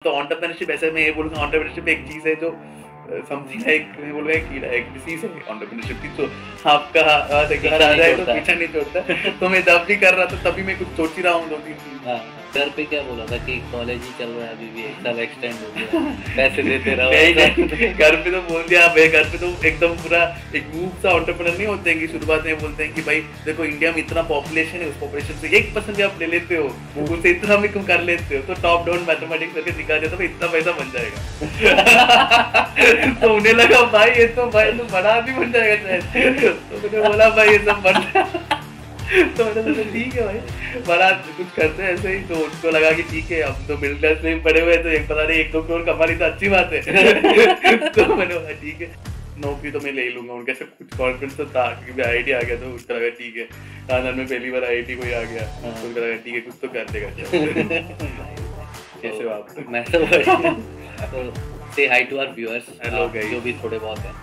तो एंटरप्रेन्योरशिप ऐसे मैं ये बोलूँगा, एंटरप्रेन्योरशिप एक चीज़ है जो समथिंग लाइक मैं बोलूँगा एक कीड़ा है, एक डिसीज़ है एंटरप्रेन्योरशिप की, तो आपका से घर आ जाए तो पीछा नहीं छोड़ता। तो मैं जब भी कर रहा था तभी मैं कुछ सोच ही रहा हूँ 2-3 चीज़। हाँ, घर पे क्या बोला था कि कॉलेज ही चल रहा है, अभी भी 1 साल एक्सटेंड हो गया, पैसे देते रहो। नहीं, घर पे तो बोल दिया भाई, घर पे तो एकदम पूरा एक मूव सा एंटरप्रेन्योर नहीं होते हैं कि शुरुआत में बोलते हैं कि भाई देखो इंडिया में इतना पॉपुलेशन है, उस पॉपुलेशन से 1% भी आप ले लेते हो, उससे इतना भी तुम कर लेते हो, तो टॉप डाउन मैथमेटिक्स करके दिखा दिया तो इतना पैसा बन जाएगा। तो उन्हें लगा भाई ये तो बड़ा आदमी बन जाएगा शायद। तो मैंने बोला भाई ये सब बन तो मैंने सोचा ठीक है भाई, बड़ा कुछ करते हैं ऐसे ही। तो उनको लगा कि ठीक है, हम तो मिडिल क्लास में पड़े हुए हैं, तो एक पता नहीं 1-2 करोड़ कमा ली तो अच्छी बात है। तो मैंने बोला ठीक है, नौकरी तो मैं ले ही लूंगा। उनके से कुछ कॉन्फिडेंस तो था क्योंकि आईआईटी आ गया, तो उसका लगा ठीक है, खानदान में पहली बार आईआईटी कोई आ गया, तो उनको लगा ठीक है कुछ तो कर देगा। कैसे हो आप? मैं तो बढ़िया। तो से hi to our viewers, hello guys, जो भी थोड़े बहुत हैं,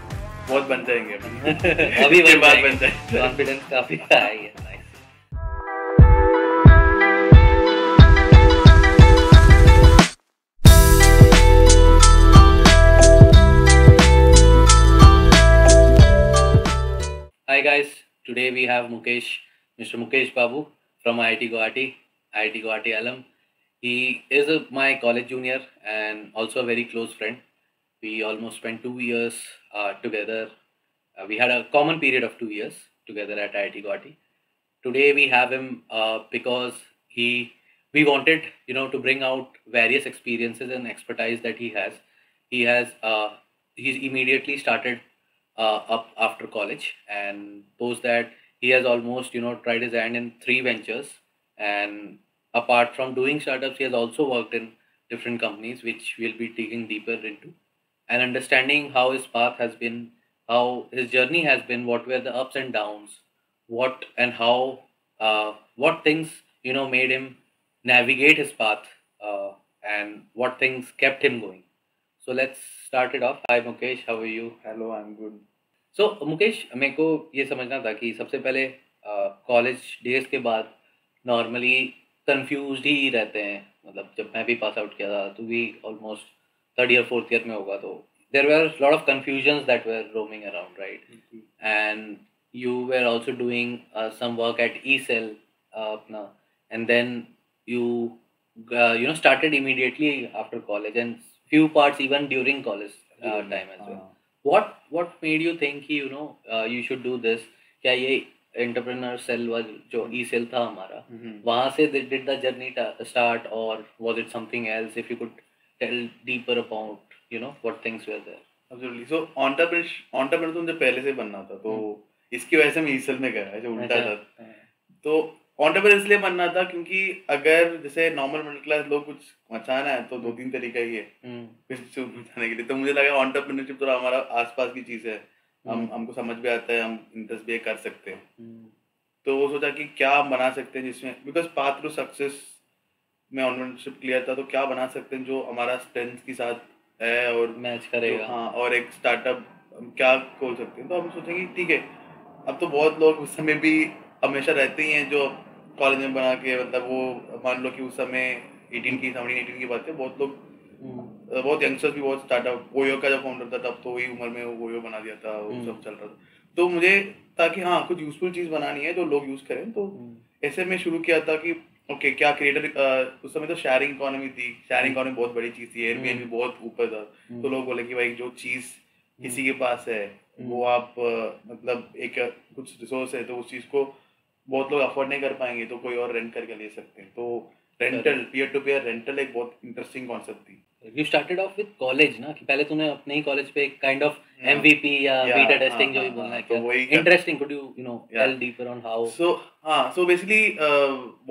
बहुत बन जाएंगे अभी के बाद बन बन जाएंगे। कॉन्फिडेंस काफी हाई है। Nice. Hi guys, today we have Mukesh, Mr. Mukesh Babu from IIT Guwahati alum. He is my college junior and also a very close friend. We almost spent 2 years together. We had a common period of 2 years together at IIT Guwahati. Today we have him because we wanted to bring out various experiences and expertise that he has. He's immediately started up after college, and post that he has almost tried his hand in 3 ventures. And apart from doing startups, he has also worked in different companies, which we'll be digging deeper into and understanding how his path has been, how his journey has been, what were the ups and downs, what and how, what things made him navigate his path, and what things kept him going. So let's start it off. Hi Mukesh, how are you? Hello, I am good. So Mukesh, मेरे को ये समझना था कि सबसे पहले college days के बाद नॉर्मली कंफ्यूज्ड ही रहते हैं। मतलब जब मैं भी पास आउट किया था तो भी almost 3rd or 4th year में होगा, तो there were lot of confusions that were roaming around, right? And you were also doing some work at E cell अपना, and then you started immediately after college and few parts even during college time as well. What made you think कि you should do this? क्या ये entrepreneur cell जो e cell था हमारा, वहाँ से did the journey start, or was it something else? If you could tell deeper about what things were there. Absolutely. So entrepreneur तो मुझे पहले से बनना था, तो इसकी वजह से मैं ईसल में गया, ऐसे उल्टा था। तो एंटरप्रेन्योर इसलिए बनना था क्योंकि अगर जैसे नॉर्मल मिडिल क्लास लोग कुछ मचाना है तो 2-3 तरीका ही है कुछ मचाने के लिए। तो मुझे लगा एंटरप्रेन्योरशिप थोड़ा हमारा आसपास की चीज है, हमको समझ भी आता है, हम इंटरेस्ट भी कर सकते हैं। तो वो सोचा कि क्या बना सकते हैं जिसमें, बिकॉज पाथ टू सक्सेस में एंटरप्रेन्योरशिप क्लियर था, तो क्या बना सकते हैं जो हमारा स्ट्रेंथ के साथ है और मैच करेगा। हाँ, और एक स्टार्टअप हम क्या खोल सकते हैं। तो हम सोचेंगे ठीक है, अब तो बहुत लोग उस समय भी हमेशा रहते ही हैं जो कॉलेज में बना के, मतलब वो मान लो कि उस समय 17-18 की बात है, बहुत लोग बहुत यंगस्टर्स भी बहुत स्टार्टअप, ओयो का जब फाउंडर था तब तो वही उम्र में वो ओयो बना दिया था, वो सब चल रहा था। तो मुझे था कि हाँ कुछ यूजफुल चीज बनानी है जो लोग यूज करें। तो ऐसे में शुरू किया था कि ओके क्या क्रिएटर, उस समय तो शेयरिंग इकोनॉमी थी, शेयरिंग इकोनॉमी बहुत बड़ी चीज थी, एयरबीएनबी बहुत ऊपर था। तो लोग बोले कि भाई जो चीज किसी के पास है वो आप मतलब एक कुछ रिसोर्स है तो उस चीज को बहुत लोग अफोर्ड नहीं कर पाएंगे, तो कोई और रेंट करके ले सकते हैं। तो rental, peer to peer rental एक बहुत इंटरेस्टिंग कॉन्सेप्ट थी। You started off with college ना, कि पहले तूने अपने ही कॉलेज पे काइंड ऑफ MVP या बीटा टेस्टिंग जो भी बोलना है, क्या interesting, could you tell deeper on how? So basically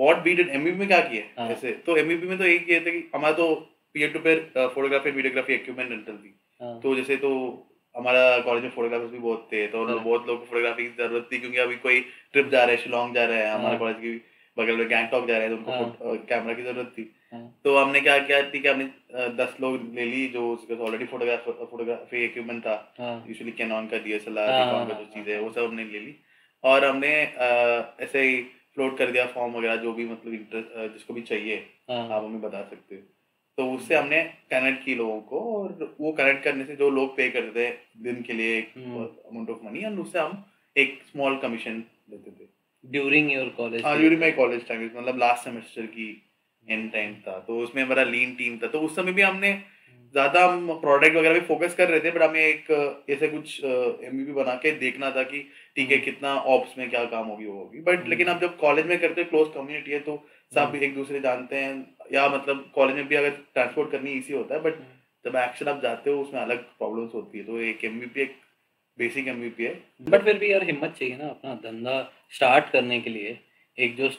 what we did MVP में क्या किया ऐसे, तो MVP में तो यही किया था कि हमारा तो peer to peer photography videography equipment rental थी। तो जैसे तो हमारा कॉलेज में फोटोग्राफर्स भी बहुत थे, तो बहुत लोग को फोटोग्राफी की जरूरत थी, क्योंकि अभी कोई ट्रिप जा रहा है, शिलोंग जा रहा है, हमारे कॉलेज की बगल में गैंगटॉक जा रहे हैं, तो उनको कैमरा की जरूरत थी। तो हमने क्या किया, ठीक है, हमने 10 लोग ले ली जो ऑलरेडी फोटोग्राफी इक्विपमेंट था, यूजुअली कैनन का DSLR, निकॉन का जो चीज़ है वो सब हमने ले ली, और हमने ऐसे ही फ्लोट कर दिया फॉर्म वगैरह, जो भी मतलब जिसको भी चाहिए आप हमें बता सकते हो। तो उससे हमने कनेक्ट की लोगों को, और वो कनेक्ट करने से जो लोग पे करते थे दिन के लिए एक अमाउंट ऑफ मनी, एंड उससे हम एक स्मॉल कमीशन देते थे ड्यूरिंग योर कॉलेज। हाँ, ड्यूरिंग माई कॉलेज टाइम, मतलब लास्ट सेमेस्टर की एंड टाइम था, तो उसमें हमारा लीन टीम था, तो उस समय भी हमने ज्यादा हम प्रोडक्ट वगैरह पे फोकस कर रहे थे, बट हमें एक ऐसे कुछ एमवीपी बना के देखना था कि ठीक है कितना ऑप्स में क्या काम होगी वो होगी, बट लेकिन आप जब कॉलेज में करते हो, क्लोज कम्युनिटी है, तो सब एक दूसरे जानते हैं, या मतलब कॉलेज में भी अगर ट्रांसपोर्ट करनी इजी होता है, बट जब एक्शन आप जाते हो उसमें अलग प्रॉब्लम्स होती है, तो एक एमवीपी एक बेसिक एमवीपी है। बट फिर भी यार हिम्मत चाहिए ना अपना धंधा स्टार्ट करने के लिए। एक जो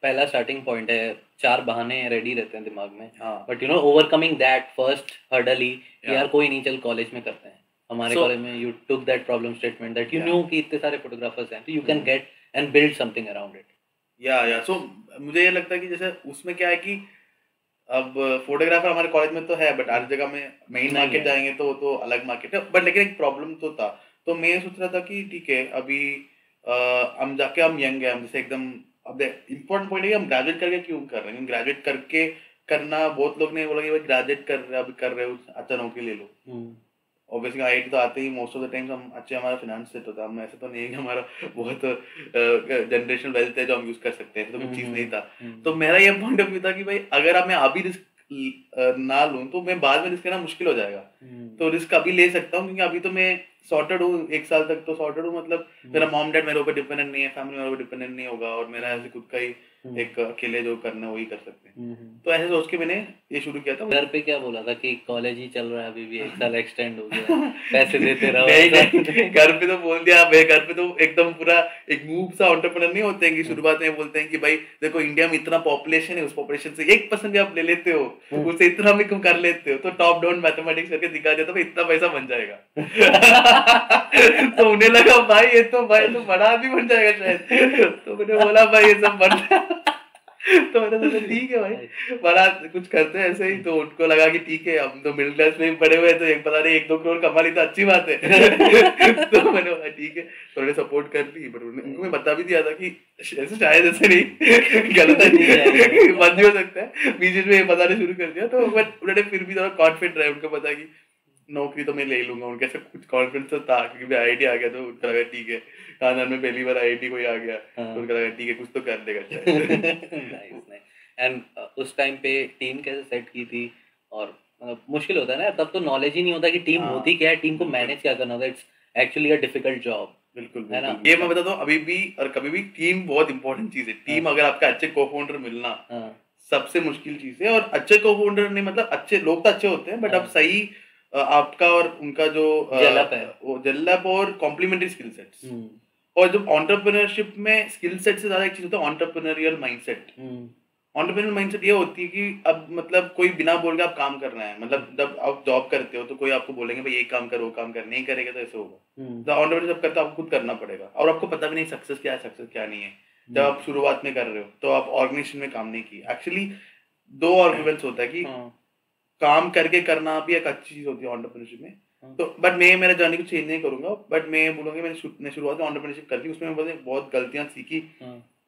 पहला स्टार्टिंग पॉइंट है, 4 बहाने रेडी रहते हैं दिमाग में, but overcoming that first hurdle ही यार कोई नहीं, चल कॉलेज में करते हैं। हमारे कॉलेज में you took that problem statement that you new कि इतने सारे फोटोग्राफर्स हैं, तो you can get and build something around it. या सो मुझे ये लगता है कि जैसे उसमें क्या है कि अब फोटोग्राफर हमारे कॉलेज में तो है, बट हर जगह में मेन मार्केट जाएंगे तो अलग मार्केट है, बट लेकिन एक प्रॉब्लम तो था, तो मैं सोच रहा था कि ठीक है अभी हम जाके हम यंग है, हम जैसे एकदम, अब इम्पोर्टेंट पॉइंट है कि हम ग्रेजुएट करके क्यों कर रहे हैं, ग्रेजुएट करके करना, बहुत लोग ने बोला कि भाई ग्रेजुएट कर रहे अभी कर रहे हो अच्छा नौकरी ले लो, ऑब्वियसली आईटी तो आते ही मोस्ट ऑफ द टाइम्स हम अच्छे, हमारा फाइनेंस सेट होता है, हम ऐसे तो नहीं है कि हमारा बहुत जनरेशनल वेल्थ है जो हम यूज कर सकते हैं, तो कुछ चीज नहीं था, तो मेरा ये पॉइंट ऑफ व्यू था कि भाई अगर अब मैं अभी रिस्क ना लूं तो मैं बाद में रिस्क लेना मुश्किल हो जाएगा, तो रिस्क अभी ले सकता हूँ क्योंकि अभी तो मैं सॉर्टेड हूँ, 1 साल तक तो सॉर्टेड हूँ, मतलब मेरा मॉम डैड मेरे ऊपर डिपेंडेंट नहीं है, फैमिली मेरे ऊपर डिपेंडेंट नहीं होगा, और मेरा ऐसे खुद का ही एक अकेले जो करना है वही कर सकते हैं, तो ऐसे सोच के मैंने ये शुरू किया था। घर पे क्या बोला था कि कॉलेज ही चल रहा है अभी भी, 1 साल एक्सटेंड हो गया, पैसे देते रहो? नहीं, घर पे तो बोल दिया, मैं घर पे तो एकदम पूरा एक मूव सा एंटरप्रेन्योर नहीं होते हैं कि शुरुआत में बोलते हैं कि भाई देखो इंडिया में इतना पॉपुलेशन है, उस पॉपुलेशन से 1% भी आप ले लेते हो, उससे इतना भी कम कर लेते हो, तो टॉप डाउन मैथमेटिक्स करके दिखा दिया था भाई इतना पैसा बन जाएगा। तो उन्हें लगा भाई ये तो बड़ा आदमी बन जाएगा शायद, तो मैंने बोला भाई ये सब बन तो मैंने सोचा ठीक है भाई बड़ा कुछ करते हैं ऐसे ही, तो उनको लगा कि ठीक है हम तो मिडिल क्लास में ही पड़े हुए हैं, तो एक पता नहीं 1-2 करोड़ कमा ली तो अच्छी बात है। तो मैंने बोला ठीक है, तो उन्होंने सपोर्ट कर ली, बट उनको मैं बता भी दिया था कि ऐसे शायद ऐसे नहीं, गलत है, बंद भी हो सकता है, बीच में बताना शुरू कर दिया, तो बट उन्होंने फिर भी थोड़ा कॉन्फिडेंट रहे, उनको पता कि नौकरी तो मैं ले लूंगा, उनके से कुछ कॉन्फिडेंस तो था क्योंकि आईआईटी आ गया, तो उनको लगा ठीक है, खानदान में पहली बार आईआईटी कोई आ गया, तो उनको लगा ठीक है कुछ तो कर देगा शायद। एंड उस टाइम पे टीम कैसे सेट की थी? और मुश्किल होता है ना तब, तो नॉलेज ही नहीं होता कि टीम होती क्या है, टीम को मैनेज क्या करना होता है, it's actually a difficult job. बिल्कुल है ना, ये मैं बताता हूँ अभी भी और कभी भी, टीम बहुत इंपॉर्टेंट चीज है, टीम अगर आपका अच्छे को फाउंडर मिलना सबसे मुश्किल चीज है, और अच्छे को फाउंडर नहीं मतलब अच्छे लोग तो अच्छे होते हैं, बट अब सही आपका और उनका जो जेलअप और कॉम्प्लीमेंट्री स्किल सेट्स, और जब एंटरप्रेन्योरशिप में स्किल सेट से ज्यादा एक चीज होता है एंटरप्रेन्योरियल माइंडसेट। एंटरप्रेन्योरियल माइंडसेट ये होती है कि अब मतलब कोई बिना बोल के आप काम कर रहे हैं, मतलब जब आप जॉब करते हो तो कोई आपको बोलेंगे भाई ये काम करो, काम कर, नहीं करेगा तो ऐसे होगा, जब एंटरप्रेन्योरशिप करते हो आपको खुद करना पड़ेगा, और आपको पता भी नहीं सक्सेस क्या है सक्सेस क्या नहीं है, जब आप शुरुआत में कर रहे हो तो आप ऑर्गेनाइजेशन में काम नहीं की। एक्चुअली 2 आर्गुमेंट्स होता है कि काम करके करना भी एक अच्छी चीज होती है एंटरप्रेन्योरशिप में, तो बट मैं मेरा जर्नी को चेंज नहीं करूंगा, बट मैं बोलूंगा मैंने शुरुआत में एंटरप्रेन्योरशिप कर दी, उसमें मैंने बहुत गलतियां सीखी,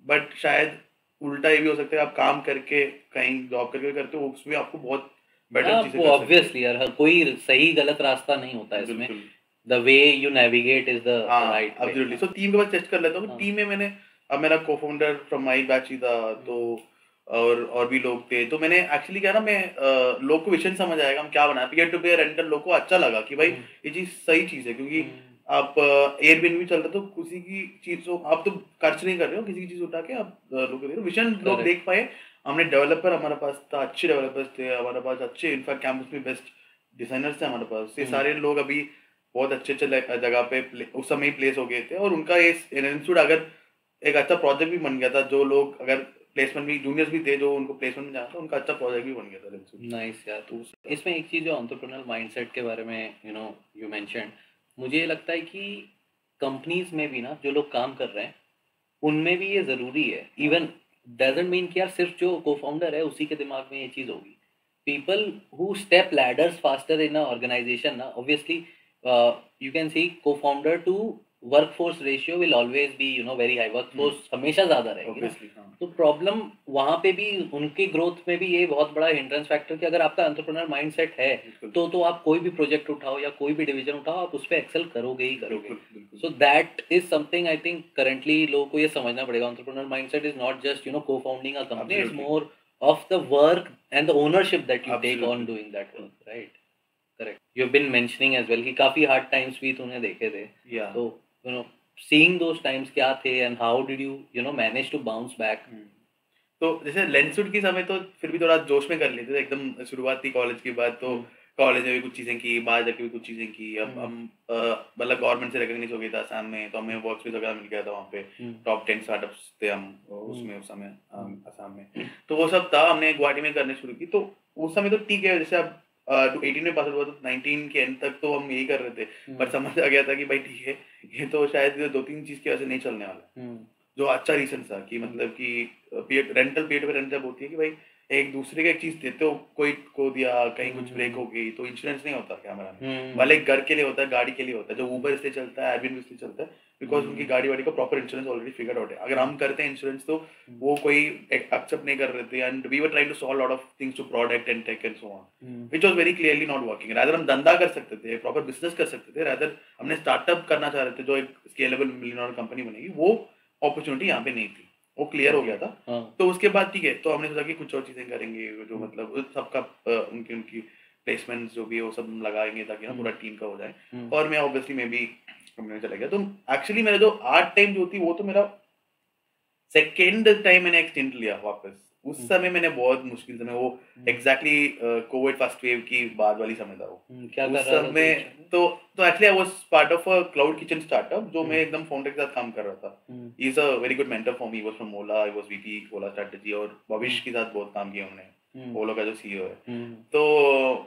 बट शायद उल्टा ये भी हो सकता है आप काम करके कहीं जॉब करके करते हो उसमें आपको बहुत बेटर चीजें कर ऑब्वियसली यार कोई सही गलत रास्ता नहीं होता है इसमें, the way you navigate is the right way. Absolutely. So team के बाद टेस्ट कर लेता हूं, टीम में मैंने अब मेरा को-फाउंडर फ्रॉम माय बैच ही था, तो और भी लोग थे, तो मैंने एक्चुअली क्या ना मैं लोग को विजन समझ आएगा हम क्या बनाए, पीयर टू पीयर रेंटल लोग को अच्छा लगा कि भाई ये चीज सही चीज है, क्योंकि आप एयरबीएनबी चल रहा तो किसी की चीज आप तो खर्च नहीं कर रहे हो, किसी की चीज उठा के आप लोग दे रहे हो, विजन लोग देख पाए। हमने डेवलपर हमारे पास था, अच्छे डेवलपर्स थे हमारे पास, अच्छे इनफैक्ट कैंपस में बेस्ट डिजाइनर्स थे हमारे पास, ये सारे लोग अभी बहुत अच्छे जगह पे उस समय ही प्लेस हो गए थे, और उनका ये इंस्टीट्यूट अगर एक अच्छा प्रोजेक्ट भी बन गया था, जो लोग अगर प्लेसमेंट भी जूनियर्स भी थे जो उनको प्लेसमेंट में जाना था, उनका अच्छा प्रोजेक्ट भी बन गया था। नाइस यार। तो इसमें एक चीज जो एंटरप्रेन्योर माइंडसेट के बारे में यू मेंशन, मुझे ये लगता है कि कंपनीज में भी ना जो लोग काम कर रहे हैं उनमें भी ये जरूरी है, इवन डजंट मीन कि यार सिर्फ जो को फाउंडर है उसी के दिमाग में ये चीज होगी, people who step ladders faster in a organisation ना, obviously you can see co founder to workforce ratio will always be very high, workforce हमेशा ज्यादा रहेगी ना। ऑब्वियसली हाँ तो प्रॉब्लम वहां पे भी, उनकी ग्रोथ में भी ये बहुत बड़ा हिंड्रेंस फैक्टर कि अगर आपका एंटरप्रेन्योर माइंडसेट है बिल्कुल तो आप कोई भी प्रोजेक्ट उठाओ या कोई भी डिवीजन उठाओ, आप उस पर एक्सेल करोगे ही करोगे। बिल्कुल बिल्कुल so that is something I think currently लोगों को ये समझना पड़ेगा। Entrepreneur mindset is not just को founding a company, it's Absolutely. मोर of the work and the ownership that you take on Absolutely. doing that work, right? Correct. You've been mentioning as well कि काफी hard times भी तूने देखे थे। Yeah. So seeing those times क्या थे and how did you manage to bounce back? तो जैसे लेंसुड की समय तो फिर भी थोड़ा जोश में कर लेते थे, एकदम शुरुआत थी कॉलेज की बात, तो कॉलेज में भी कुछ चीजें की, बाहर जाके भी कुछ चीजें की। अब हम मतलब गवर्नमेंट से रिकॉग्नाइज हो गया था आसाम में, तो हमें वर्क स्पेस वगैरह मिल गया था वहाँ पे। टॉप 10 स्टार्टअप्स थे हम उसमें उस समय आसाम में, तो वो सब था। हमने गुवाहाटी में करने शुरू की, तो उस समय तो ठीक है, जैसे अब 18 में पास हुआ तो 19 के एंड तक तो हम यही कर रहे थे, पर समझ आ गया था कि भाई ठीक है, ये तो शायद 2-3 चीज की वजह से नहीं चलने वाला। जो अच्छा रीजन था कि मतलब कि रेंटल पेड पे रेंट जब होती है कि भाई एक दूसरे का एक चीज देते हो, कोई को दिया, कहीं कुछ ब्रेक हो गई तो इंश्योरेंस नहीं होता कैमरा में, भले घर के लिए होता है, गाड़ी के लिए होता है। जो ऊबर इसलिए चलता है, एयरबीएनबी इसलिए चलता है बिकॉज उनकी गाड़ी वाड़ी का proper insurance already figure out है। अगर हम करते हैं इंश्योरेंस तो वो कोई एक्सेप्ट नहीं कर रहे थे, and we were trying to solve lot of things to product and tech and so on, which was very clearly not working. Rather हम धंधा कर सकते थे, प्रॉपर बिजनेस कर सकते थे, रादर हमने स्टार्टअप करना चाह रहे थे जो एक स्केलेबल मिलियन डॉलर कंपनी बनेगी, वो अपॉर्चुनिटी यहाँ पे नहीं थी, वो क्लियर हो गया था। तो उसके बाद ठीक है, तो हमने सोचा कि कुछ और चीजें करेंगे, जो मतलब सबका उनकी उनकी प्लेसमेंट जो भी है वो सब लगाएंगे ताकि ना पूरा टीम का हो जाए। और मैं ऑब्वियसली मैं भी कंपनी में चला गया। तो एक्चुअली मेरा जो आर्ट टाइम जो थी वो तो मेरा सेकेंड टाइम मैंने एक्सटेंड लिया वापस। उस समय मैंने बहुत मुश्किल समय, वो एग्जैक्टली कोविड फर्स्ट वेव की बाद वाली समय था वो। क्या उस समय तो actually I was part of a cloud kitchen startup, जो मैं एकदम फाउंडर के साथ काम कर रहा था। He is a very good mentor for me, was from Ola, I was VP Ola strategy, और भविष्य के साथ बहुत काम किया हमने, ओला का जो सीईओ है। तो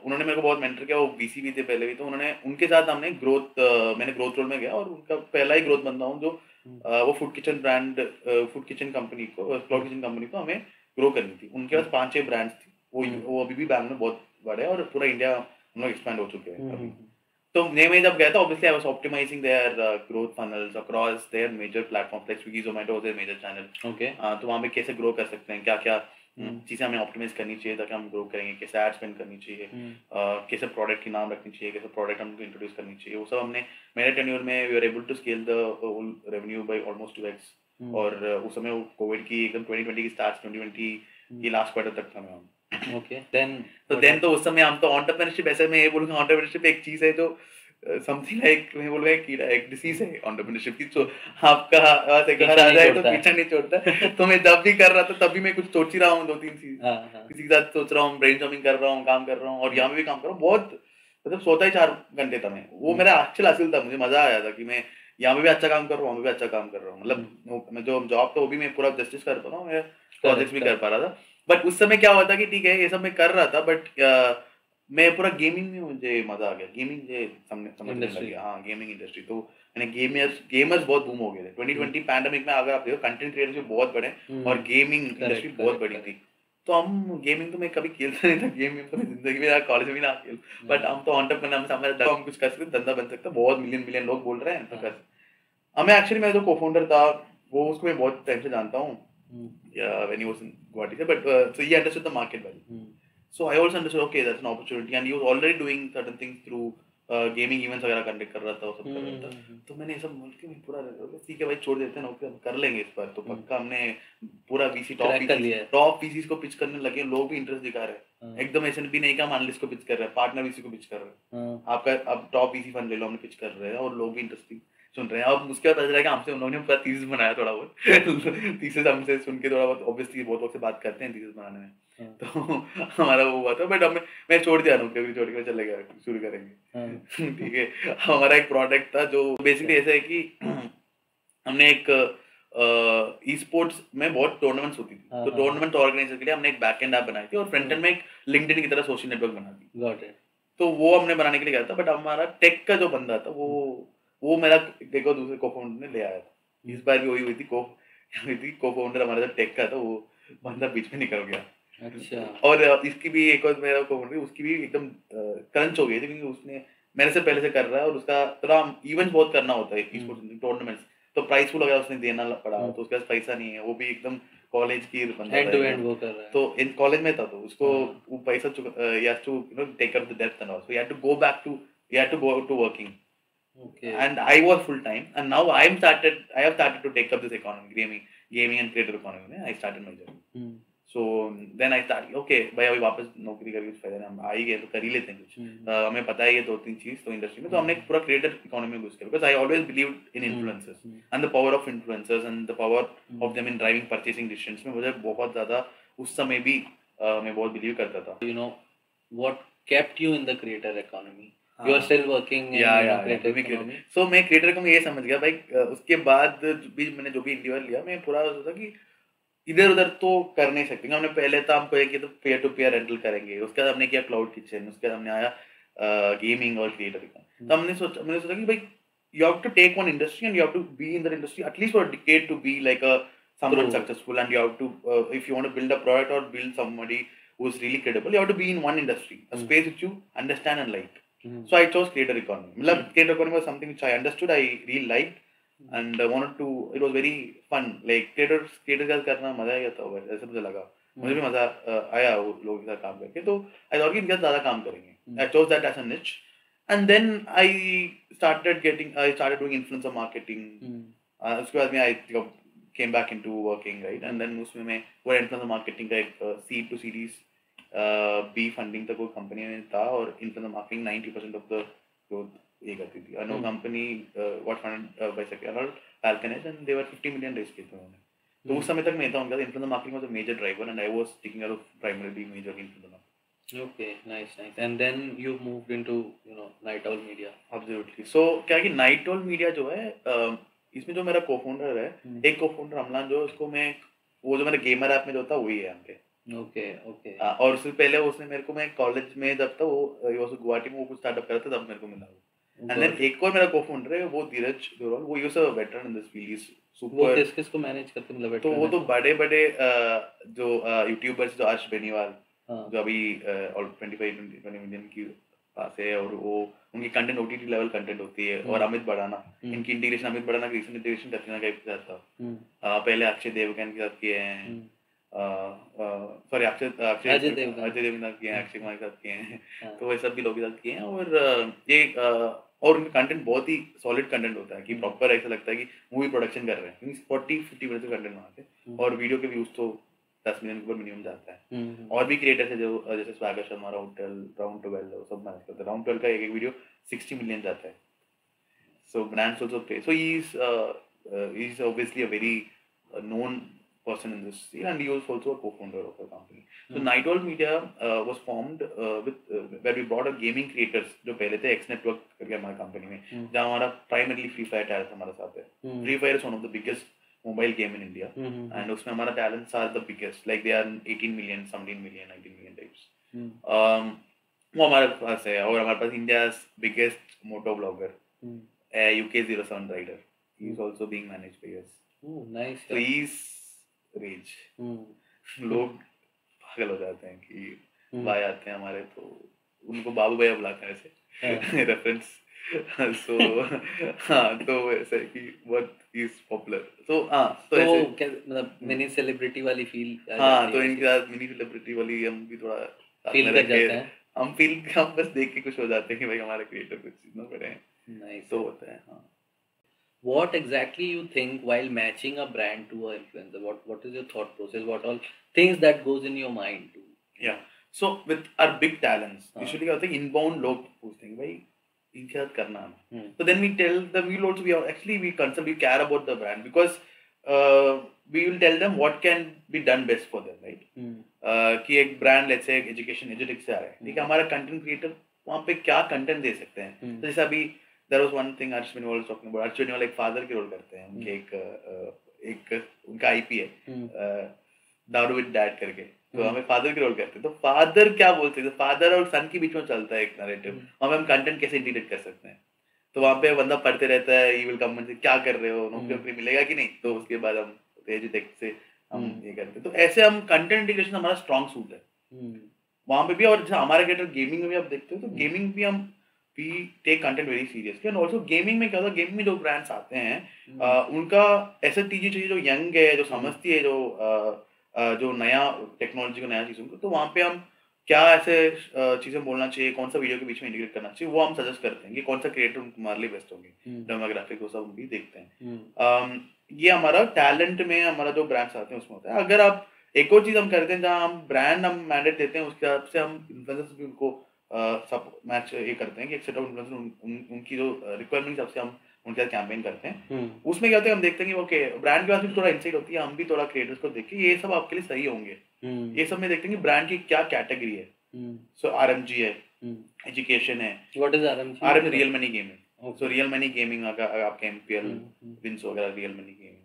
उन्होंने मेरे को बहुत मेंटर किया, वो वीसी भी थे पहले भी, तो उन्होंने उनके साथ हमने मैंने ग्रोथ रोल में गया, और उनका पहला ही ग्रोथ बंदा हूँ जो वो food kitchen brand, food kitchen company को, क्लाउड किचन कंपनी को हमें ग्रो करनी थी। उनके पास 5-6 ब्रांड्स थी, वो अभी भी बैंगलोर में बहुत बड़े हैं, और पूरा इंडिया हम लोग एक्सपैंड हो चुके हैं अभी। तो मैं जब गया था, obviously I was optimising their growth funnels across their major platforms like Swiggy, Zomato, their major channel. Okay, तो वहाँ पे कैसे ग्रो कर सकते हैं, क्या क्या चीजें हमें ऑप्टिमाइज करनी चाहिए ताकि हम ग्रो करेंगे, कैसे एड स्पेंड करनी चाहिए, कैसे प्रोडक्ट की नाम रखनी चाहिए, कैसे प्रोडक्ट हमको इंट्रोड्यूस करनी चाहिए, वो सब हमने मेरे टेन्योर में we are able to scale the whole revenue by almost 2x। और उस समय कोविड की एकदम 2020 की स्टार्ट, 2020 की लास्ट क्वार्टर तक था मैं हम। ओके, देन तो उस समय हम तो एंटरप्रेन्योरशिप, ऐसे मैं ये बोलूंगा एंटरप्रेन्योरशिप एक चीज है जो समथिंग लाइक मैं बोलूंगा एक कीड़ा, एक डिसीज है एंटरप्रेन्योरशिप की, तो आपका घर आ जाए तो पीछा नहीं छोड़ता। तो मैं जब भी कर रहा था तब भी मैं कुछ सोच ही रहा हूँ, 2-3 चीज किसी के साथ सोच रहा हूँ, ब्रेनस्टॉर्मिंग कर रहा हूँ, काम कर रहा हूँ, और यहाँ में भी काम कर रहा हूँ। बहुत मतलब सोता ही 4 घंटे था मैं, वो मेरा एक्चुअल हासिल था, मुझे मजा आया था कि मैं यहाँ पे भी अच्छा काम कर रहा हूँ, वहाँ पे भी अच्छा काम कर रहा हूँ। मतलब मैं जो जॉब था वो भी मैं पूरा जस्टिस कर पा रहा हूँ, मैं प्रोजेक्ट्स भी कर पा रहा था। बट उस समय क्या हुआ था कि ठीक है ये सब मैं कर रहा था, बट मैं पूरा गेमिंग में मुझे मजा आ गया, गेमिंग मुझे समझने लग गया। हाँ, गेमिंग इंडस्ट्री, तो मैंने गेमर्स बहुत बूम हो गए थे 2020 पैंडेमिक में। अगर आप देखो कंटेंट क्रिएटर्स भी बहुत बड़े और गेमिंग इंडस्ट्री बहुत बड़ी थी। तो हम गेमिंग तो मैं कभी खेलता नहीं था, गेमिंग तो मैं जिंदगी में कॉलेज में ना खेल, बट हम तो एंटरप्रेन्योर, हम कुछ कर सकते, धंधा बन सकता, बहुत मिलियन लोग बोल रहे हैं तो कर। हमें एक्चुअली मेरा जो को-फाउंडर था वो, उसको मैं बहुत टाइम से जानता हूँ, when he was in Guwahati, but so he understood the market well. So I also understood, okay, that's an opportunity, and he was already doing certain things through gaming events वगैरह conduct कर रहा था, वो सब कर रहा था। तो मैंने सब बोल के पूरा ठीक है भाई, छोड़ देते हैं नौकरी, हम कर लेंगे इस बार तो पक्का। हमने पूरा वीसी टॉप वीसीज को पिच करने लगे, लोग भी इंटरेस्ट दिखा रहे हैं, एकदम ऐसे भी नहीं कि हम एनालिस्ट को पिच कर रहे हैं, पार्टनर वीसी को पिच कर रहे हैं, आपका अब टॉप वीसी फंड ले लो, हमने पिच कर रहे हैं, और लोग भी इंटरेस्टिंग सुन रहे हैं। अब उसके बाद पता चला कि हमसे उन्होंने पूरा थीसिस बनाया, थोड़ा बहुत थीसिस हमसे सुन के थोड़ा बहुत, ऑब्वियसली बहुत लोग से बात करते हैं थीसिस बनाने में, तो हमारा वो हुआ था। बट अब मैं छोड़ दिया, नौकरी छोड़ के चले गया, शुरू करेंगे। ठीक है, हमारा एक प्रोडक्ट था जो बेसिकली ऐसा है कि हमने एक ई स्पोर्ट्स में बहुत टूर्नामेंट्स होती थी, तो टूर्नामेंट ऑर्गेनाइजर के लिए हमने एक बैकएंड ऐप बनाई थी, और फ्रंट एंड में एक लिंक्डइन की तरह सोशल नेटवर्क बना दी। तो वो हमने बनाने के लिए गया था, बट हमारा टेक का जो बंदा था वो मेरा देखो दूसरे को-फाउंडर ने ले आया था। इस बार भी वही हुई थी, को-फाउंडर हमारा जो टेक का था वो बंदा बीच में निकल गया। अच्छा। और इसकी भी एक और मेरा को-फाउंडर, उसकी भी एकदम क्रंच हो गई थी, क्योंकि उसने मेरे से पहले से कर रहा है, और उसका थोड़ा इवेंट्स बहुत करना होता है, स्पोर्ट्स टूर्नामेंट्स, तो प्राइस फुल वगैरह उसने देना पड़ा, तो उसके पास पैसा नहीं है, वो भी एकदम कॉलेज की बंदा एंड टू एंड वो कर रहा है, तो इन कॉलेज में था, तो उसको वो पैसा he has to take up the debt and all, so he had to go to working. Okay. And I was full time, and now I have started to take up this economy, gaming and creator economy. I started my journey. So then I started, okay भाई अभी वापस नौकरी करके कुछ फायदा नहीं, हम आ ही गए तो कर ही लेते हैं कुछ, हमें पता है ये 2-3 चीज तो इंडस्ट्री में, तो हमने पूरा क्रिएटर इकोनॉमी में घुस गया, because I always believed in influencers and the power of influencers and the power of them in driving purchasing decisions में मुझे बहुत ज्यादा उस समय भी मैं बहुत बिलीव करता था. You know what kept you in the creator economy? You are still working in creator economy. So मैं creator economy ये समझ गया भाई, उसके बाद भी मैंने जो भी इंडिया लिया, मैं पूरा सोचा कि इधर उधर तो कर नहीं सकते. हमने पहले तो हमको एक तो पेयर टू पेयर रेंटल करेंगे, उसके बाद हमने किया क्लाउड किचन, उसके बाद हमने आया गेमिंग और क्रिएटर इकोनॉमी. तो हमने सोचा कि भाई you have to take one industry and you have to be in that industry at least for a decade to be like someone successful, and you have to if you want to build a product or build somebody who is really credible, you have to be in one industry, a space which you understand and like. So I chose creator economy. Creator economy was something which I understood, I really liked, and I wanted to. It was very fun. Like creator का करना मजा आया था, ऐसा मुझे लगा, मुझे भी मजा आया वो लोगों के साथ काम करके, तो I thought कि इनके साथ ज़्यादा काम करेंगे. I chose that as a niche, and then I started doing influencer marketing. उसके बाद में I came back into working, right, and then उसमें मैं वो influencer marketing का एक seed to series B funding तक वो कंपनी में था, और influencer marketing 90% of the growth ये करती थी. No company got funded by Sequoia Falcon, and they were 50 million raise किए थे उन्होंने. तो उस समय तक मैं था उनका. influencer marketing was a major driver, and I was taking out of primarily major influencer marketing. Okay, nice. And then you moved into Night Owl Media. Absolutely. So क्या कि Night Owl Media जो है, इसमें जो मेरा co-founder है, एक co-founder Amlan जो, उसको मैं वो जो मेरा गेमर ऐप में जो था वही है यहाँ पे. Okay. और उससे पहले उसने मेरे को, मैं कॉलेज में जब था वो गुवाहाटी में वो कुछ स्टार्टअप कर रहा था, तब मेरे को मिला वो. एंड देन एक और मेरा को-फाउंडर है वो धीरज दोराल, वो is a veteran in this field, is super. वो किसको मैनेज करते हैं मतलब? तो वो तो बड़े जो यूट्यूबर्स, जो अर्श बेनीवाल जो अभी 25-20 मिलियन की पास है, और वो उनकी कंटेंट ओटीटी लेवल कंटेंट होती है, और अमित बड़ाना, इनकी इंटीग्रेशन, अमित बड़ाना की इंटीग्रेशन कतरीना कैफ के साथ था. पहले अक्षय देवगन के साथ किए हैं, सॉरी अक्षय देवगन किए हैं, अक्षय कुमार के साथ किए हैं, तो ये सब भी लोग के साथ किए हैं. और ये और उनका कंटेंट बहुत ही सॉलिड कंटेंट होता है कि प्रॉपर ऐसा लगता है कि मूवी प्रोडक्शन कर रहे हैं. 40-50 मिनट का कंटेंट बनाते हैं, और वीडियो के व्यूज तो 10 मिलियन के ऊपर मिनिमम जाता है. और भी क्रिएटर्स है जो जैसे स्वागत शर्मा, राउंड 12 सब मैनेज करते हैं. राउंड 12 का एक वीडियो 60 मिलियन जाता है. सो brands also pay. So he is obviously a very known person in this scene, and he was also a co-founder of the company. So Night Owl Media was formed with where we brought up gaming creators जो पहले थे X Network करके हमारी company में, जहाँ हमारा primarily Free Fire talent हमारे साथ है. Free Fire is one of the biggest mobile game in India, and उसमें हमारा talents are the biggest, like they are 18 million, 17 million, 19 million types. वो हमारे पास है, और हमारे पास India's biggest moto blogger, UK07 Rider. He is also being managed by us. Nice. So he's rage. लोग पागल हो जाते हैं कि भाई आते हैं हमारे, तो उनको बाबू भैया बुलाते हैं ऐसे रेफरेंस. सो हाँ, तो ऐसा है कि व्हाट इज पॉपुलर. तो तो ऐसे मतलब मिनी सेलिब्रिटी वाली फील. तो इनके साथ मिनी सेलिब्रिटी वाली हम भी थोड़ा फील कर जाते हैं. हम बस देख के खुश हो जाते हैं कि भाई हमारे क्रिएटर कुछ इतना बड़े हैं. नाइस. तो होता है. हाँ. What exactly you think while matching a brand to an influencer? What is your thought process? What all things that goes in your mind too? Yeah. So with our big talents, usually क्या होता है, inbound लोग पूछते हैं भाई इनके साथ करना है. So then we tell them, we care about the brand, because we will tell them what can be done best for them, right? कि एक brand, let's say एजुटेक से आ रहा है, ठीक है, हमारा कंटेंट क्रिएटर वहाँ पे क्या कंटेंट दे सकते हैं. तो जैसे अभी there was one thing Arsh Benewal was talking about. Arsh Benewal एक फादर के रोल करते हैं. उनके एक उनका आईपी है दारू विद डैड करके, तो हमें फादर के रोल करते हैं. तो फादर क्या बोलते हैं, फादर और सन के बीच में चलता है एक नैरेटिव, वहाँ पे हम कंटेंट कैसे इंटीग्रेट कर सकते हैं. तो वहाँ पे बंदा पढ़ते रहता है, ही विल कम से क्या कर रहे हो, नौकरी मिलेगा कि नहीं, तो उसके बाद हम एजुटेक से हम ये करते हैं. तो ऐसे हम कंटेंट इंटीग्रेशन हमारा स्ट्रॉन्ग सूट है वहाँ पे भी. और हमारे क्रिएटर गेमिंग में भी आप देखते हो, तो गेमिंग भी हम we take content very seriously. And also gaming में क्या होता है, गेमिंग में जो ब्रांड्स आते हैं उनका ऐसा चीजें चाहिए जो यंग है, जो समझती है, जो नया टेक्नोलॉजी को, नया चीजों को, तो वहाँ पे हम क्या ऐसे चीजें बोलना चाहिए, कौन सा वीडियो के बीच में इंटीग्रेट करना चाहिए, वो हम सजेस्ट करते हैं कि कौन सा क्रिएटर तुम्हारे लिए बेस्ट होंगे, डेमोग्राफिक वो सब भी देखते हैं। ये हमारा टैलेंट में हमारा जो ब्रांड्स आते हैं उसमें होता है। अगर आप एक और चीज हम करते हैं जहाँ हम ब्रांड हम मैंडेट देते हैं, उसके हिसाब से हम इन्फ्लुएंसर्स भी उनको सब मैच ये करते हैं कि एक सेट ऑफ इन्फ्लुएंसर उनकी जो रिक्वायरमेंट हिसाब से हम उनके साथ कैंपेन करते हैं। उसमें क्या होता है, हम देखते हैं कि ओके ब्रांड के पास भी थोड़ा इंसाइट होती है, हम भी थोड़ा क्रिएटर्स को देख के ये सब आपके लिए सही होंगे, ये सब में देखते हैं कि ब्रांड की क्या कैटेगरी है। सो आरएमजी है, एजुकेशन है। What is RMG? RMG real money gaming. So real money gaming अगर आपके एमपीएल विंस वगैरह real money gaming,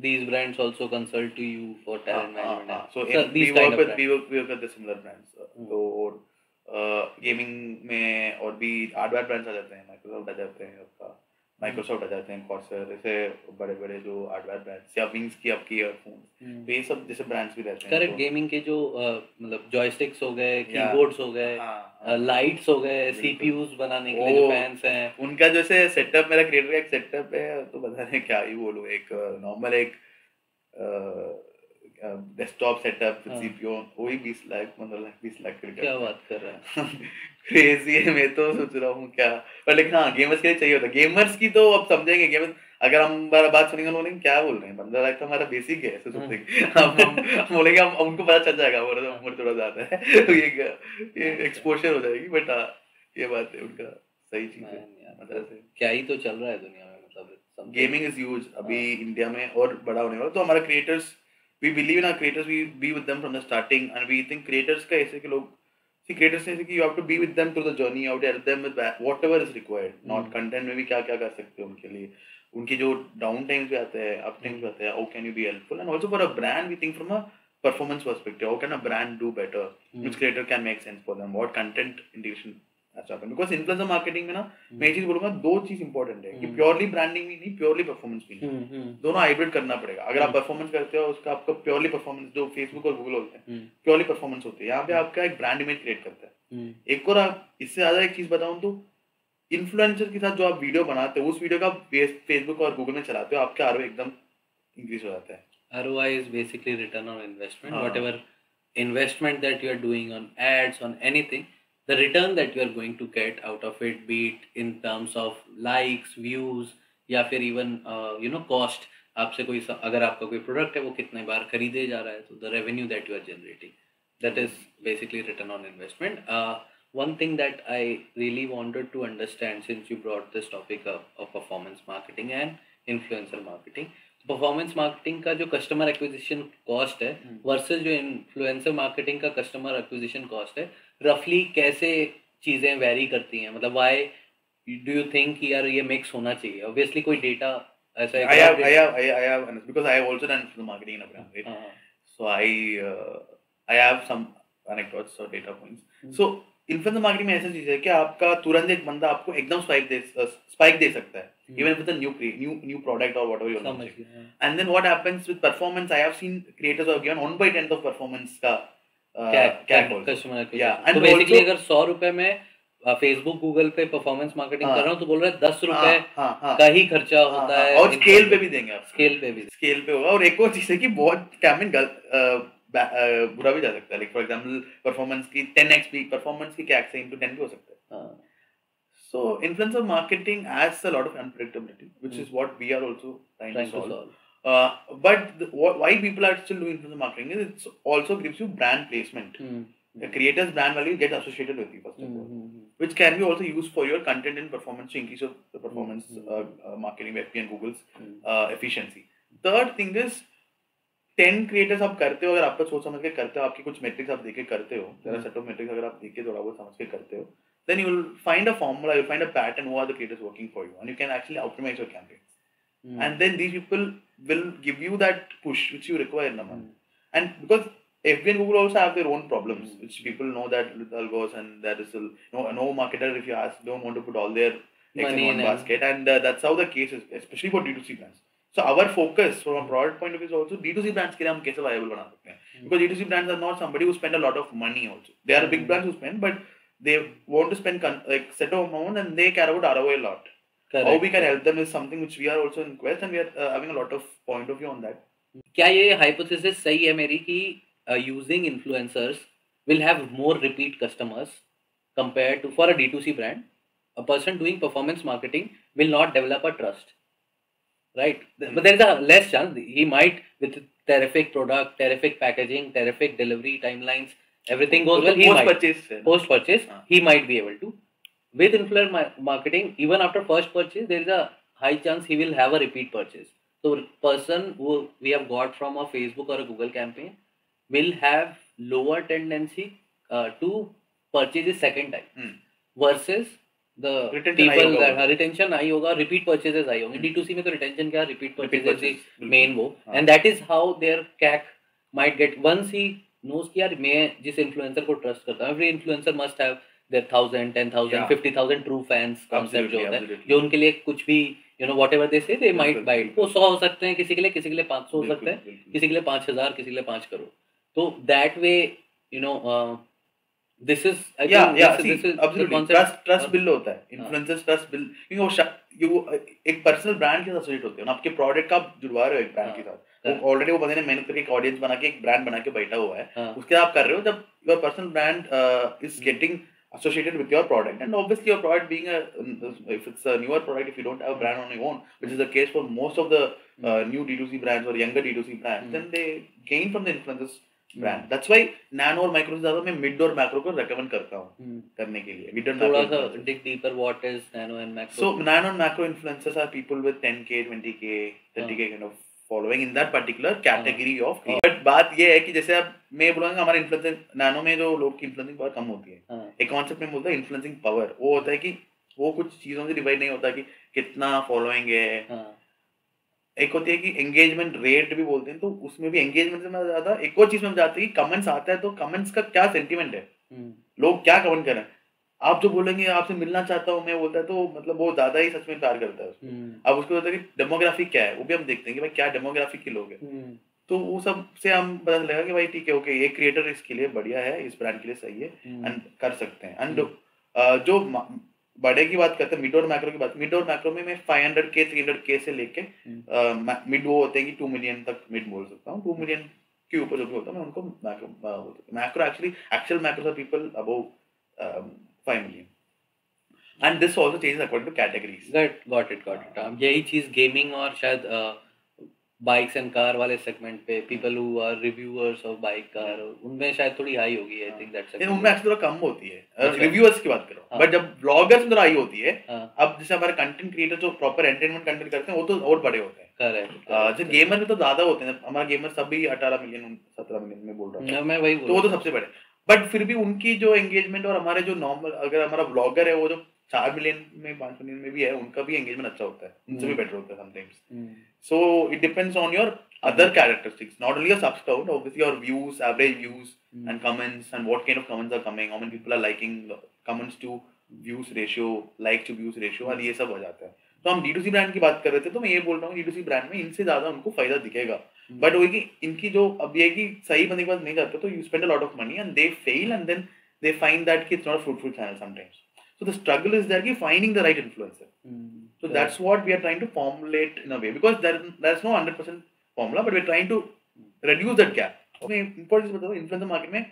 these brands also consult to you for talent management. So we work with the similar brands. तो और gaming में और भी hardware brands आ जाते हैं, माइक्रोसॉफ्ट आ जाते हैं, आपका माइक्रोसॉफ्ट आ जाते हैं, कॉर्सर, ऐसे बड़े बड़े जो हार्डवेयर ब्रांड्स, या विंग्स की आपकी ईयरफोन, तो ये सब जैसे ब्रांड्स भी रहते हैं। करेक्ट। गेमिंग के जो मतलब जॉयस्टिक्स हो गए, कीबोर्ड्स हो गए, लाइट्स हो गए, सीपीयूज बनाने के लिए जो फैंस हैं, उनका जैसे सेटअप, मेरा क्रिएटर का एक सेटअप है, तो बताने क्या ही बोलूं, एक नॉर्मल एक डेस्कटॉप सेटअप सीपीयू वही 20 लाख 15 लाख 20 लाख का। क्या बात कर रहा है, क्रेजी है। मैं तो सोच रहा हूँ क्या, पर लेकिन हाँ गेमर्स के लिए चाहिए होता है। गेमर्स की तो अब समझेंगे, गेमर्स अगर हम बात सुनेंगे लोग क्या बोल रहे हैं, 15 लाख तो हमारा बेसिक है, ऐसे सोचते हम बोलेंगे, हम उनको पता चल जाएगा वो उम्र थोड़ा ज्यादा है तो ये एक्सपोजर हो जाएगी। बट ये बात है, उनका सही चीज है। मतलब क्या ही तो चल रहा है दुनिया में, मतलब गेमिंग इज ह्यूज अभी इंडिया में और बड़ा होने वाला। तो हमारा creators, we believe in our creators, we be with them from the starting, and we think creators का ऐसे कि लोग creators ऐसे कि you have to be with them through the journey, you have to help them with whatever is required, not content में भी क्या क्या कर सकते हो उनके लिए, उनकी जो डाउन टाइम्स भी आते हैं, अप टाइम्स भी आते हैं, how can you be helpful, and also for a brand we think from a performance perspective, how can a brand do better, which creator can make sense for them, what content integration अच्छा है। Because influencer marketing में ना मैं ये चीज बोलूंगा, दो चीज इंपॉर्टेंट है कि प्योरली ब्रांडिंग भी नहीं, प्योरली परफॉर्मेंस भी नहीं, दोनों हाइब्रिड करना पड़ेगा। अगर आप परफॉर्मेंस करते हो, उसका आपका प्योरली परफॉर्मेंस, जो फेसबुक और गूगल होते हैं प्योरली परफॉर्मेंस होती है, यहाँ पे आपका एक ब्रांड इमेज क्रिएट करता है। एक और आप इससे ज्यादा एक चीज बताऊं तो, इन्फ्लुएंसर के साथ जो आप वीडियो बनाते हो, उस वीडियो का फेसबुक और गूगल में चलाते हो, आपका आरओआई एकदम इंक्रीज हो जाता है। ROI is basically return on investment, whatever investment that you are doing on ads, on anything, the return that you are going to get out of it, be it in terms of likes, views, या फिर even cost, आपसे कोई अगर आपका कोई product है वो कितने बार खरीदे जा रहा है, तो the revenue that you are generating, that is basically return on investment. One thing that I really wanted to understand, since you brought this topic of performance marketing and influencer marketing, performance marketing का जो customer acquisition cost है versus जो influencer marketing का customer acquisition cost है, रफली कैसे चीजें very करती हैं? मतलब व्हाई डू यू थिंक यार ये मिक्स होना चाहिए? ऑब्वियसली कोई डेटा ऐसा है। I have because I have also done influencer marketing in a brand, right? So I have some anecdotes or data points. So influencer marketing में ऐसा चीज है कि आपका तुरंत एक बंदा आपको एकदम स्पाइक दे सकता है, even with a new product or whatever you're launching. And then what happens with performance, I have seen creators who have given 1/10 of performance का कस्टमर एक्विजिशन। तो बेसिकली अगर 100 रुपए में फेसबुक गूगल पे परफॉर्मेंस मार्केटिंग कर रहा हूँ तो बोल रहा है 10 रुपए का ही खर्चा होता है, और स्केल पे भी देंगे आप, स्केल पे होगा। और एक और चीज है कि बहुत कैमिन बुरा भी जा सकता है, लाइक फॉर एग्जांपल परफॉर्मेंस की 10x भी, परफॉर्मेंस की क्या एक्स into 10 भी हो सकता है। So influencer marketing adds a lot of unpredictability, which is what we are also trying to solve. But why people are still doing influencer marketing is it also gives you brand placement. The creator's brand value gets associated with you first of all, which can be also used for your content and performance to increase your performance marketing with FB and Google's efficiency. Third thing is 10 creators आप करते हो, अगर आप सोच समझ के करते हो, आपकी कुछ मेट्रिक्स आप देख के करते हो, जरा सेट ऑफ मेट्रिक्स अगर आप देख के थोड़ा बहुत समझ के करते हो, then you will find a formula, you will find a pattern, who are the creators working for you, and you can actually optimize your campaigns. And then these people will give you that push which you require in a month. And because FB and Google also have their own problems, which people know that with algos, and that is no marketer, if you ask, don't want to put all their eggs in one basket, and that's how the case is, especially for D2C brands. So our focus from a product point of view is also D2C brands के लिए हम कैसे viable बना सकते हैं, because D2C brands are not somebody who spend a lot of money also. They are big brands who spend, but they want to spend like set of amount and they care about ROI a lot. Correct. How we can help them is something which we are also in quest and we are having a lot of point of view on that. क्या ये hypothesis सही है मेरी कि using influencers will have more repeat customers compared to for a D2C brand? A person doing performance marketing will not develop a trust, right? But there is a less chance. He might, with terrific product, terrific packaging, terrific delivery timelines, everything goes well. Post purchase, he might be able to. With influencer marketing, even after first purchase, there is a high chance he will have a repeat purchase. So, person who we have got from a Facebook or a Google campaign will have lower tendency to purchase the second time versus the people that retention high होगा, repeat purchases high होंगे. D2C में तो retention क्या, repeat purchases is main वो, and that is how their CAC might get. Once he knows कि यार मैं जिस influencer को trust करता हूँ, every influencer must have their 1,000, 10,000, 50,000 true fans concept जो होता है, जो उनके लिए कुछ भी you know whatever they say they might buy it. वो 100 हो सकते हैं किसी के लिए 500 हो सकते हैं, किसी के लिए 5,000, किसी के लिए 5 करोड़. तो that way you know this is I think this is absolutely trust build होता है. Influencers trust build क्योंकि वो एक पर्सनल ब्रांड के साथ एसोसिएट होते हैं. आपके प्रोडक्ट का जुड़वा रहे हो एक ब्रांड के साथ. वो ऑलरेडी वो बंदे ने मेहनत करके एक ऑडियंस बना के एक ब्रांड बना के बैठा हुआ है. उसके आप कर रहे हो जब your personal brand is getting associated with your product, and obviously your product being if it's a newer product, if you don't have a brand on your own, which is the case for most of the new D2C brands or younger D2C brands, then they gain from the influencers brand. That's why nano और micro से ज़्यादा मैं mid और macro को recommend करता हूँ करने के लिए. Mid और macro. थोड़ा सा dig deeper, what is nano and macro? So nano and macro influencers are people with 10k, 20k, 30k kind of following in that particular category of creators. But बात ये है कि जैसे अब मैं बोलूँगा हमारा इन्फ्लुएंसर नैनो में जो लोग की इन्फ्लुएंसिंग पावर कम होती है. एक कॉन्सेप्ट में बोलता है इन्फ्लुएंसिंग पावर. वो होता है कि वो कुछ चीजों से डिवाइड नहीं होता कि कितना फॉलोइंग है. एक होती है कि एंगेजमेंट रेट भी बोलते हैं, तो उसमें भी एंगेजमेंट से ज्यादा एक और चीज में जाती है कि कमेंट्स आता है, तो कमेंट्स का क्या सेंटिमेंट है, लोग क्या कमेंट कर रहे हैं. आप जो बोलेंगे आपसे मिलना चाहता हूँ मैं बोलता है, तो मतलब वो ज्यादा ही सच में प्यार करता है उसको. अब उसको होता है कि डेमोग्राफिक क्या है, वो भी हम देखते हैं कि भाई क्या डेमोग्राफिक के लोग हैं. तो वो सब से हम पता चलेगा कि भाई ठीक है, ओके ये क्रिएटर इसके लिए बढ़िया है, इस ब्रांड के लिए सही है एंड कर सकते हैं. एंड जो बड़े की बात करते हैं, मिड और मैक्रो की बात, मिड और मैक्रो में मैं 500k 300k से लेके मिड वो होते हैं कि 2 मिलियन तक मिड बोल सकता हूँ. 2 मिलियन के ऊपर जो भी होता है मैं उनको macro actual macro are people above 5 million. And this also changes according to categories. Got it. यही चीज गेमिंग और शायद बाइक्स एंड कार वाले सेगमेंट पे people who are reviewers of bike car उनमें शायद थोड़ी हाई होगी. आई थिंक दैट्स उनमें एक्चुअली थोड़ा कम होती है. रिव्यूअर्स की बात करो, बट जब ब्लॉगर्स में थोड़ा हाई होती है. अब जैसे हमारे कंटेंट क्रिएटर जो प्रॉपर एंटरटेनमेंट कंटेंट करते हैं वो तो और बड़े होते हैं. करेक्ट. जो गेमर में तो ज्यादा होते हैं. हमारा गेमर सभी 18 मिलियन 17 मिलियन में बोल रहा हूँ मैं, वही तो वो तो सबसे बड़े. बट फिर भी उनकी जो एंगेजमेंट और हमारे जो नॉर्मल अगर हमारा ब्लॉगर है वो जो 4 मिलियन में 5 मिलियन में भी है, उनका भी एंगेजमेंट अच्छा होता है, उनसे भी बेटर होता है sometimes. So it depends on your other characteristics, not only your subs count, obviously your views, average views and comments, and what kind of comments are coming, how many people are liking comments to views ratio, like to views ratio, और ये सब हो जाता है. तो हम D2C brand की बात कर रहे थे, तो मैं ये बोल रहा हूँ D2C ब्रांड में इनसे ज्यादा उनको फायदा दिखेगा. बट वही कि इनकी जो अब ये कि सही बंदे के पास नहीं जाते, तो you spend a lot of money and they fail and then they find that कि it's not a fruitful channel sometimes. So the struggle is there, finding the right influencer. So that's what we are trying to formulate in a way, because there's no 100% formula, but we're trying to reduce that gap. Okay, important is बताओ, influencer market में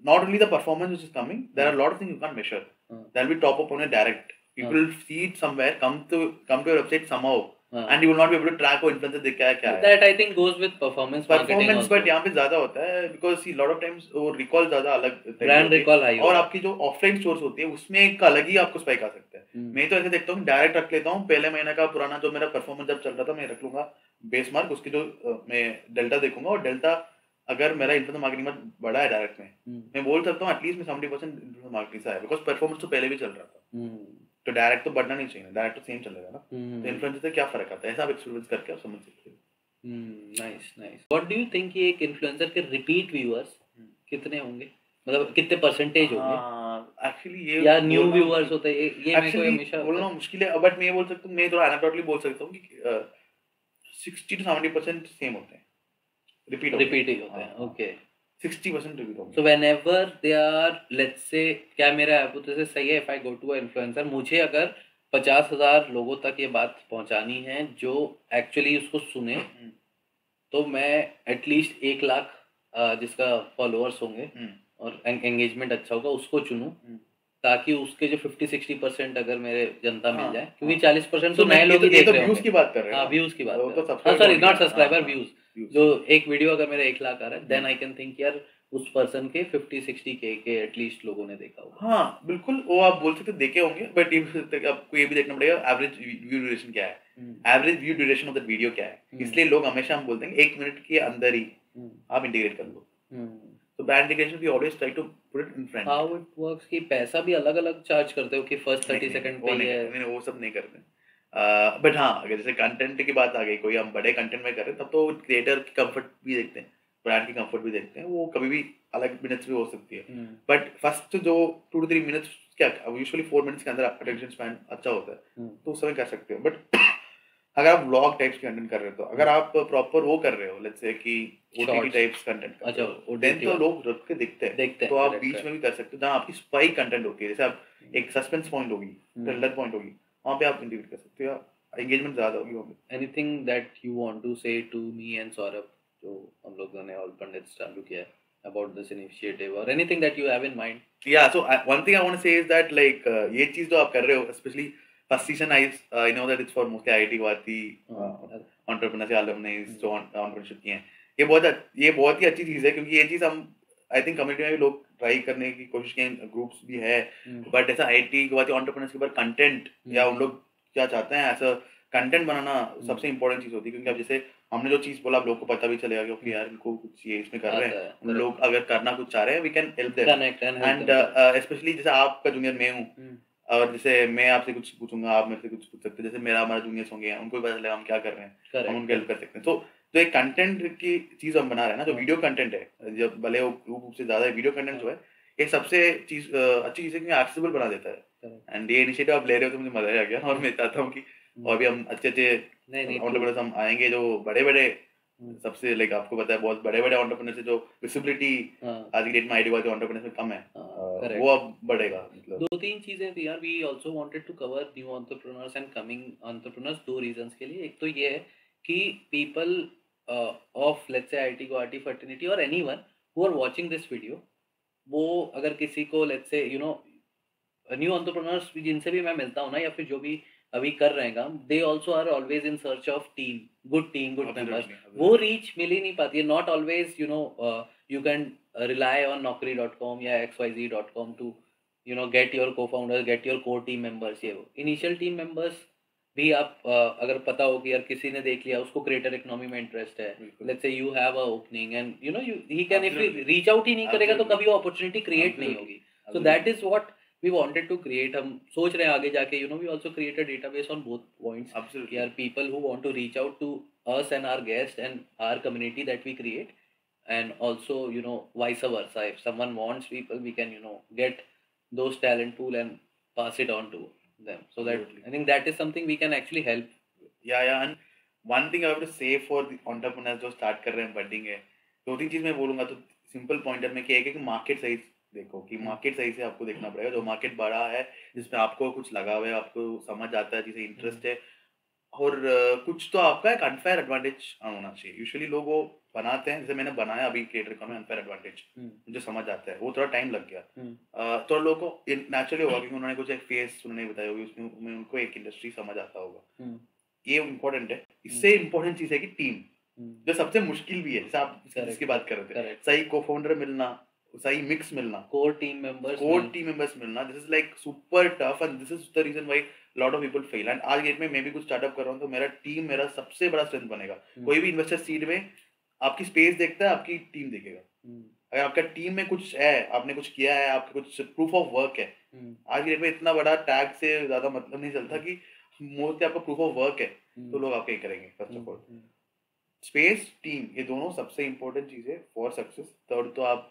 not only the performance which is coming, there are a lot of things you can't measure. That will be top up on your direct. People will see it somewhere, come to your website somehow, and you will not be able to track वो influencer देख क्या है. That I think goes with performance marketing also. But यहाँ पे ज़्यादा होता है, because see lot of times वो recall ज़्यादा अलग brand recall high और आपकी जो offline stores होती है उसमें एक अलग ही आपको spike आ सकता है. मैं तो ऐसे देखता हूँ, डायरेक्ट रख लेता हूँ, पहले महीने का पुराना जो मेरा परफॉर्मेंस जब चल रहा था मैं रख लूंगा बेस मार्क, उसकी जो मैं डेल्टा देखूंगा, और डेल्टा अगर मेरा इन्फ्लुएंसर मार्केटिंग में बढ़ा है डायरेक्ट में, मैं बोल सकता हूँ एटलीस्ट में 70% इन्फ्लुएंसर मार्केटिंग से है, बिकॉज परफॉर्मेंस तो पहले भी चल रहा था. तो डायरेक्ट तो बढ़ना नहीं चाहिए, डायरेक्ट तो सेम चलेगा ना. तो इन्फ्लुएंसर से क्या फर्क आता है, ऐसा आप एक्सपीरियंस करके आप समझ सकते हो. Nice. What do you think कि एक इन्फ्लुएंसर के रिपीट व्यूअर्स कितने होंगे, मतलब कितने परसेंटेज होंगे एक्चुअली ये, या न्यू व्यूअर्स होते हैं ये मेरे को हमेशा बोलना मुश्किल है. बट मैं ये बोल सकता हूँ, मैं थोड़ा एनाटोटली बोल सकता हूँ कि 60 to 70% सेम होते हैं, रिपीट ही होते हैं. Okay, 60% review So whenever they are, let's say, क्या मेरा hypothesis सही है, if I go to a influencer, मुझे अगर 50,000 लोगों तक ये बात पहुंचानी है जो एक्चुअली उसको सुने, तो मैं एटलीस्ट 1 लाख जिसका फॉलोअर्स होंगे और एंगेजमेंट अच्छा होगा उसको चुनूं, ताकि उसके जो 50-60% अगर मेरे जनता मिल जाए, क्योंकि 40% तो नए लोग ही देख रहे हैं। व्यूज की बात कर रहे हैं। हाँ, व्यूज की बात तो कर रहे हैं। Sorry, not subscriber, views. जो एक वीडियो अगर मेरा 1 लाख आ रहा है, देन आई कैन थिंक यार उस पर्सन के 50-60 के एटलीस्ट लोगों ने देखा होगा। हाँ बिल्कुल, वो आप बोल सकते देखे होंगे, बट आपको ये भी देखना पड़ेगा एवरेज व्यू ड्यूरेशन क्या है, average view duration of the video क्या है। इसलिए लोग हमेशा हम बोलते हैं 1 मिनट के अंदर ही आप इंटीग्रेट कर लो। तो brand integration we always try to put it in front. How it works कि पैसा भी अलग-अलग चार्ज करते हो कि फर्स्ट 30 सेकंड पे है? नहीं, वो सब नहीं करते। बट हाँ, अगर जैसे कंटेंट की बात आ गई, कोई हम बड़े कंटेंट में कर रहे हैं, तब तो क्रिएटर की कंफर्ट भी देखते हैं, ब्रांड की कंफर्ट भी देखते हैं। वो कभी भी अलग मिनट्स भी हो सकती है, बट फर्स्ट जो 2 to 3 मिनट्स, क्या यूजुअली 4 मिनट्स के अंदर अटेंशन स्पैन अच्छा होता है, तो उस समय कर सकते हो। बट अगर आप व्लॉग टाइप्स के कंटेंट कर रहे हो, तो अगर आप प्रॉपर वो कर रहे हो, लेट्स से कि ओटीटी टाइप्स कंटेंट, अच्छा, देन तो लोग रुक के देखते हैं, तो आप बीच में भी कर सकते हो जहाँ आपकी स्पाइक कंटेंट होती है। जैसे आप एक सस्पेंस पॉइंट होगी, थ्रिलर पॉइंट होगी, वहाँ पे आप इंटीग्रेट कर सकते हो, एंगेजमेंट ज्यादा होगी वहाँ पे। Anything that you want to say to me and Saurabh, जो हम लोगों ने ऑल पंडित चालू किया है, about this initiative or anything that you have in mind? Yeah, so one thing I want to say is that like ये चीज जो आप कर रहे हो, especially first season, I know that it's for mostly IIT Guwahati entrepreneurs alumni जो entrepreneurship किए हैं। ये बहुत ही अच्छी चीज है, क्योंकि ये चीज हम आई थिंक कम्युनिटी में भी लोग ट्राई करने की कोशिश किए, ग्रुप्स भी है, बट ऐसा IIT Guwahati entrepreneurs के ऊपर कंटेंट या उन लोग क्या चाहते हैं ऐसा कंटेंट बनाना सबसे इंपॉर्टेंट चीज होती है। क्योंकि अब जैसे हमने जो चीज बोला, आप लोग को पता भी चलेगा कि यार इनको कुछ ये इसमें कर रहे हैं, उन लोग अगर करना कुछ चाह रहे हैं, we can help them. And specially जैसे आपका जूनियर मैं हूँ, और जैसे मैं आपसे कुछ पूछूंगा, आप मेरे से कुछ पूछ सकते हैं, जैसे मेरा हमारा जूनियर्स होंगे, उनको भी पता चलेगा हम क्या कर रहे हैं, हम उनको हेल्प कर सकते हैं। तो जो एक कंटेंट की चीज हम बना रहे हैं ना, जो वीडियो कंटेंट है, जब भले वो ग्रुप से ज्यादा वीडियो कंटेंट जो है, ये सबसे चीज अच्छी चीज है कि एक्सेसिबल बना देता है। एंड ये इनिशिएटिव आप ले रहे हो तो मुझे मजा आ गया, और मैं चाहता हूँ कि और भी हम अच्छे एंटरप्रेन्योर्स हम आएंगे, जो बड़े सबसे लाइक आपको पता है बहुत बड़े एंटरप्रेन्योर्स से जो विजिबिलिटी आज की डेट में आईटी वाले एंटरप्रेन्योर्स में कम है, वो अब बढ़ेगा। मतलब 2-3 चीजें थी यार, we also wanted to cover new entrepreneurs and coming entrepreneurs, 2 reasons के लिए। एक तो ये है कि people of let's say IIT Guwahati fraternity और anyone who are watching this video, वो अगर किसी को लेट्स से न्यू एंटरप्रेन्योर्स जिनसे भी मैं मिलता हूँ ना, या फिर जो भी अभी कर रहे हैं काम, they also are always in search of good members. वो रीच मिल ही नहीं पाती है, not always you can rely on naukri.com या xyz.com to get your co-founders, get your core team members। ये वो इनिशियल टीम मेंबर्स भी आप अगर पता हो कि यार किसी ने देख लिया, उसको क्रिएटर इकोनॉमी में इंटरेस्ट है, let's say you have a opening and he can, if reach out ही नहीं करेगा तो कभी वो अपॉर्चुनिटी क्रिएट नहीं होगी। So that is what we wanted to create। हम सोच रहे हैं आगे जाके we also create a database on both points। Absolutely। Are people who want to reach out to us and our guests and our community that we create, and also vice versa, if someone wants people, we can get those talent pool and pass it on to them, so that Absolutely। I think that is something we can actually help। yeah and one thing I have to say for the entrepreneurs जो start कर रहे हैं, budding है, 2-3 चीज मैं बोलूंगा। तो simple pointer में क्या है कि मार्केट सही देखो, कि मार्केट सही से आपको देखना पड़ेगा। जो मार्केट बड़ा है, जिसमें आपको कुछ लगा हुआ है, आपको समझ आता है, जिसे इंटरेस्ट है, और कुछ तो आपका एक अनफेयर एडवांटेज होना चाहिए। यूजुअली लोग वो बनाते हैं, जैसे मैंने बनाया अभी क्रिएटर इकोनॉमी अनफेयर एडवांटेज, मुझे समझ आता है, वो थोड़ा टाइम लग गया। तो लोगों को नेचुरली होगा क्योंकि उन्होंने कुछ एक फेस उन्होंने बताया होगी, उसमें उनको एक इंडस्ट्री समझ आता होगा। ये इम्पोर्टेंट है। इससे इम्पोर्टेंट चीज है कि टीम, जो सबसे मुश्किल भी है, जैसे आप इसकी बात कर रहे थे, सही को फाउंडर मिलना, सही मिक्स मिलना, कोर टीम मेंबर्स मिलना, this is like super tough, and this is the reason why lot of people fail. And आज डेट में मैं भी कुछ स्टार्टअप कर रहा हूँ, तो मेरा टीम मेरा सबसे बड़ा स्ट्रेंथ बनेगा। कोई भी इन्वेस्टर सीड में आपकी स्पेस देखता है, आपकी टीम देखेगा। अगर आपका टीम में कुछ है, आपने कुछ किया है, आपका कुछ प्रूफ ऑफ वर्क है, आज की डेट में इतना बड़ा टैग से ज्यादा मतलब नहीं चलता, कि मोस्टली आपका प्रूफ ऑफ वर्क है तो लोग आपके करेंगे। First of all space, team, ये दोनों सबसे इंपॉर्टेंट चीज है फॉर सक्सेस। थर्ड तो आप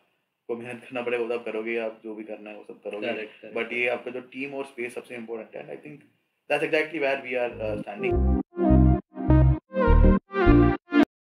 को मेहनत करना पड़ेगा, वो आप करोगे, आप जो भी करना है वो सब करोगे, बट ये आपका जो टीम और स्पेस सबसे इंपॉर्टेंट है। I think that's exactly where we are standing.